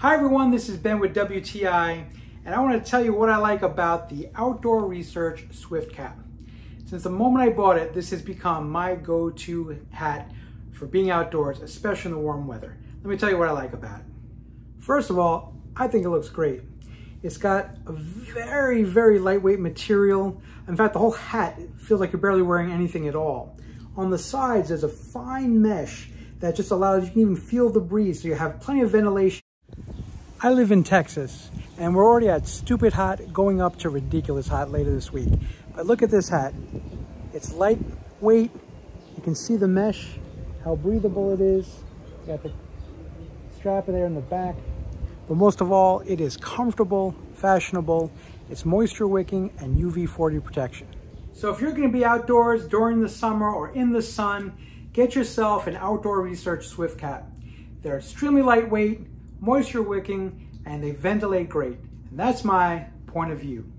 Hi everyone, this is Ben with WTI, and I want to tell you what I like about the Outdoor Research Swift Cap. Since the moment I bought it, this has become my go-to hat for being outdoors, especially in the warm weather. Let me tell you what I like about it. First of all, I think it looks great. It's got a very, very lightweight material. In fact, the whole hat feels like you're barely wearing anything at all. On the sides, there's a fine mesh that just allows, you can even feel the breeze, so you have plenty of ventilation. I live in Texas, and we're already at stupid hot, going up to ridiculous hot later this week. But look at this hat. It's lightweight. You can see the mesh, how breathable it is. You got the strap there in the back. But most of all, it is comfortable, fashionable. It's moisture wicking and UV-40 protection. So if you're going to be outdoors during the summer or in the sun, get yourself an Outdoor Research Swift Cap. They're extremely lightweight, moisture wicking, and they ventilate great. And that's my point of view.